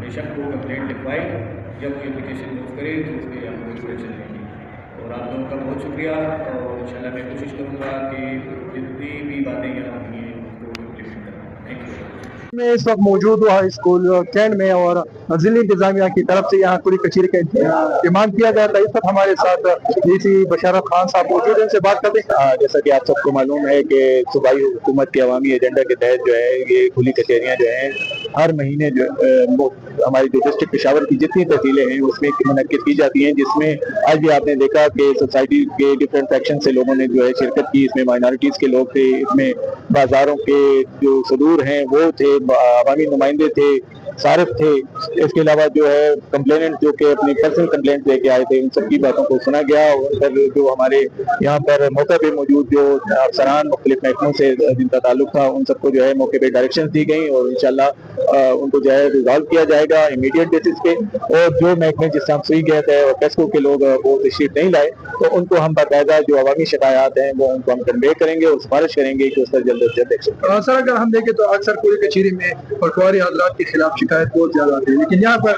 بے شک وہ کمپلینٹ لکھوائے، جب وہ اپلیکیشن موو کرے تو اس پہ ہم کوئی ایکشن لیں گے. اور آپ لوگوں کا بہت شکریہ، اور انشاءاللہ میں کوشش کروں گا کہ جتنی بھی باتیں یہاں ہوئی ہیں ان کو امپلیمنٹ کروں. Thank you. میں اس وقت موجود ہوا اسکول کینٹ میں، اور ضلعی انتظامیہ کی طرف سے یہاں کوری کچہری کا اہتمام کیا گیا تھا. اس وقت ہمارے ساتھ ڈی سی بشارت خان صاحب موجود ہیں، ان سے بات کرتے ہیں. جیسا کہ آپ سب کو معلوم ہے کہ صوبائی حکومت کے عوامی ایجنڈا کے تحت جو ہے یہ کھلی کچہریاں جو ہیں ہر مہینے جو ہماری جو ڈسٹرکٹ پشاور کی جتنی تحصیلیں ہیں اس میں منعقد کی جاتی ہیں، جس میں آج بھی آپ نے دیکھا کہ سوسائٹی کے ڈفرینٹ سیکشن سے لوگوں نے جو ہے شرکت کی. اس میں مائنارٹیز کے لوگ تھے، اس میں بازاروں کے جو صدور ہیں وہ تھے، عوامی نمائندے تھے، صارف تھے. اس کے علاوہ جو ہے کمپلیننٹ جو کہ اپنی پرسنل کمپلینٹ لے کے آئے تھے، ان سب کی باتوں کو سنا گیا. اور جو ہمارے یہاں پر موقع پہ موجود جو افسران مختلف محکموں سے جن کا تعلق تھا ان سب کو جو ہے موقع پہ ڈائریکشن دی گئی، اور انشاءاللہ ان کو جو ہے ریزالو کیا جائے گا امیڈیٹ بیسس پہ. اور جو محکمے جس طرح سوئی گئے تھے اور ٹیسکو کے لوگ وہ تشریف نہیں لائے تو ان کو ہم باقاعدہ جو عوامی شکایات ہیں وہ ان کو ہم کنوے کریں گے اور سفارش کریں گے کہ اس پر جلد از جلد ایکشن. سر اگر ہم دیکھیں تو اکثر کوئی کچہری میں پٹواری حضرات کے خلاف شکایت بہت زیادہ آتی ہے، لیکن یہاں پر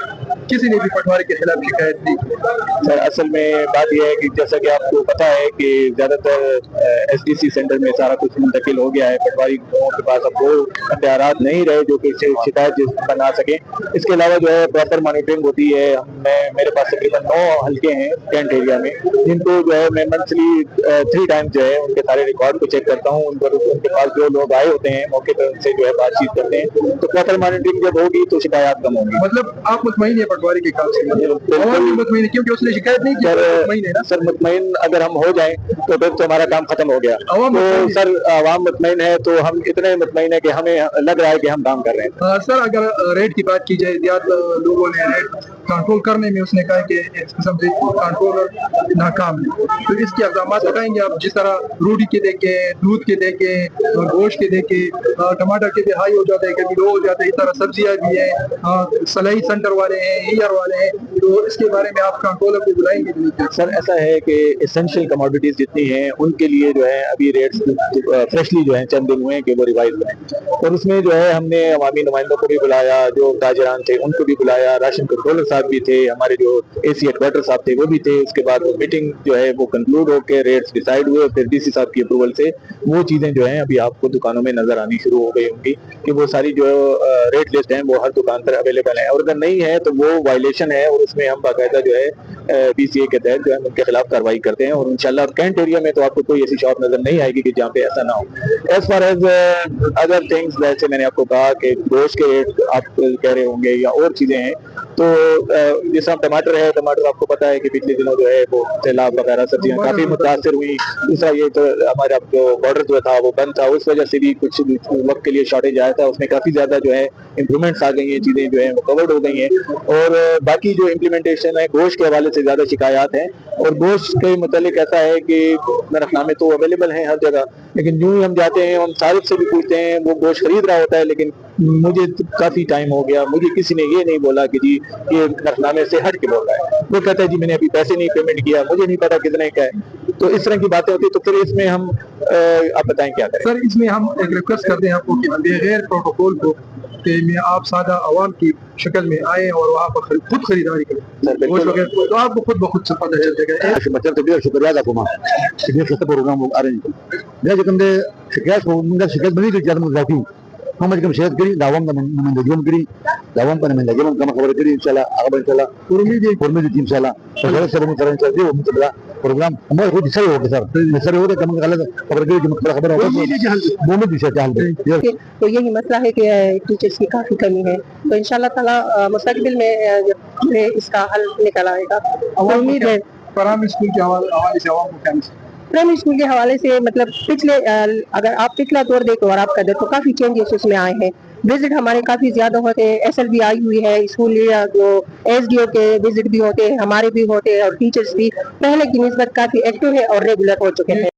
کسی نے بھی پٹواری کے خلاف شکایت نہیں کی. سر اصل میں بات یہ ہے کہ جیسا کہ آپ کو پتا ہے کہ زیادہ تر ایس ڈی سی سینٹر میں سارا کچھ منتقل ہو گیا ہے. پٹواری کے پاس اب وہ اختیارات نہیں رہے جو کہ شکایت بنا سکیں. اس کے علاوہ جو ہے پراپر مانیٹرنگ ہوتی ہے. میرے پاس تقریباً 9 حلقے ہیں کینٹ ایریا میں، جن کو جو ہے میں منتھلی 3 ٹائم جو ہے ان کے سارے ریکارڈ کو چیک کرتا ہوں. ان کے پاس جو لوگ آئے ہوتے ہیں موقع پر ان سے جو ہے بات چیت کرتے ہیں، تو پراپر مانیٹرنگ جب ہوگی تو شکایات کم ہوگی. مطلب آپ مطمئن ہیں پٹواری کے کام سے؟ مطمئن ہے کیونکہ اس نے شکایت نہیں کی. سر مطمئن اگر ہم ہو جائیں تو پھر تو ہمارا کام ختم ہو گیا. تو سر عوام مطمئن ہے تو ہم اتنے مطمئن ہے کہ ہمیں لگ رہا ہے کہ ہم کام کر رہے ہیں. سر اگر ریٹ کی بات کی جائے، زیادہ لوگوں نے ریٹ کنٹرول کرنے میں اس نے کہا کہ اس قسم سے کنٹرولر ناکام ہے، تو اس کے اقدامات بتائیں گے آپ؟ جس طرح روٹی کے دیکھیں، دودھ کے دیکھیں، گوشت کے دیکھیں، ٹماٹر کے بھی ہائی ہو جاتے ہیں، کبھی لو ہو جاتے ہیں. اس طرح سبزیاں بھی ہیں، سلائی سینٹر والے ہیں، ہیئر والے ہیں، تو اس کے بارے میں آپ کنٹرولر کو بلائیں گے؟ سر ایسا ہے کہ اسینشیل کموڈیٹیز جتنی ہیں ان کے لیے جو ہے ابھی ریٹس فریشلی جو ہیں چند دن ہوئے ہیں کہ وہ ریوائز ہوئے ہیں، اور اس میں جو ہے ہم نے عوامی نمائندوں کو بھی بلایا، جو تاجران تھے ان کو بھی بلایا، راشن کنٹرولر صاحب بھی تھے، ہمارے جو اے سی ہیڈ کوارٹر صاحب تھے وہ بھی تھے. اس کے بعد وہ میٹنگ جو ہے وہ کنکلوڈ ہو کے ریٹس ڈیسائیڈ ہوئے، پھر ڈی سی صاحب کی اپروول سے وہ چیزیں جو ہیں ابھی آپ کو دکانوں میں نظر آنی شروع ہو گئی ہوں گی کہ وہ ساری جو ریٹ لسٹ ہیں وہ ہر دکان پر اویلیبل ہیں. اور اگر نہیں ہے تو وہ وائلیشن ہے، اور اس میں ہم باقاعدہ جو ہے بی سی اے کے تحت جو ہے ان کے خلاف کارروائی کرتے ہیں. اور انشاءاللہ کینٹ ایریا میں تو آپ کو کوئی ایسی شاپ نظر نہیں آئے گی کہ جہاں پہ ایسا نہ ہو. As far as other things, جیسے میں نے آپ کو کہا کہ گوشت کے ریٹ آپ کہہ رہے ہوں گے یا اور چیزیں ہیں، تو جس طرح ٹماٹر ہے، ٹماٹر آپ کو پتا ہے کہ پچھلے دنوں جو ہے وہ سیلاب وغیرہ سبزیاں کافی متاثر ہوئی. دوسرا یہ تو ہمارا جو بارڈر جو تھا وہ بند تھا، اس وجہ سے بھی کچھ وقت کے لیے شارٹیج آیا تھا. اس میں کافی زیادہ جو ہے امپرومنٹس آ گئی ہیں، چیزیں جو ہیں وہ کورڈ ہو گئی ہیں. اور باقی جو امپلیمنٹیشن ہے گوشت کے حوالے سے زیادہ شکایات ہیں. اور گوشت کے متعلق ایسا ہے کہ نرخنامے تو اویلیبل ہیں ہر جگہ، لیکن یوں ہی ہم جاتے ہیں، ہم صارف سے بھی پوچھتے ہیں، وہ گوشت خرید رہا ہوتا ہے، لیکن مجھے کافی ٹائم ہو گیا، مجھے کسی نے یہ نہیں بولا کہ جی یہ نرخنامے سے ہٹ کے بول رہا ہے. وہ کہتا ہے جی میں نے ابھی پیسے نہیں پیمنٹ کیا، مجھے نہیں پتا کتنے کا ہے. تو اس طرح کی باتیں ہوتی ہیں. تو پھر اس میں ہم آپ بتائیں کیا کریں؟ سر اس میں ہم ایک ریکویسٹ کرتے ہیں آپ کو کہ بغیر پروٹوکول کو کہ میں آپ سادہ عوام کی شکل میں آئیں اور وہاں پر خود خریداری کریں. تو آپ کو خود بخود سے پتہ چل جائے گا. مطلب تو شکریہ آپ کو پروگرام ارینج میں جو کم شکایت بنی تو زیادہ مذاکری ہم کم شہد کری دعوام کا نمائندگی کری دعوام کا نمائندگی کم خبر کری انشاءاللہ اگر انشاءاللہ قرمی کی انشاءاللہ خبر سے سر چلتی وہ مطلب پروگرام ہمارے خود سر ہوگا سر ہوگا کم غلط خبر کری خبر ہوگا وہ بھی چاہتے. تو یہی مسئلہ ہے کہ ٹیچرز کی کافی کمی ہے، تو انشاءاللہ تعالی مستقبل میں اس کا حل نکل آئے گا. امید ہے پرائمری اسکول کے حوالے سے عوام کو کیا پرائمری اسکول کے حوالے سے مطلب پچھلے اگر آپ پچھلا دور دیکھو اور آپ کا دیکھو کافی چینجز اس میں آئے ہیں. وزٹ ہمارے کافی زیادہ ہوتے ہیں، ایس ایل بھی آئی ہوئی ہے اسکول، جو ایس ڈی او کے وزٹ بھی ہوتے ہیں، ہمارے بھی ہوتے ہیں، اور ٹیچرز بھی پہلے کی نسبت کافی ایکٹیو ہے اور ریگولر ہو چکے ہیں.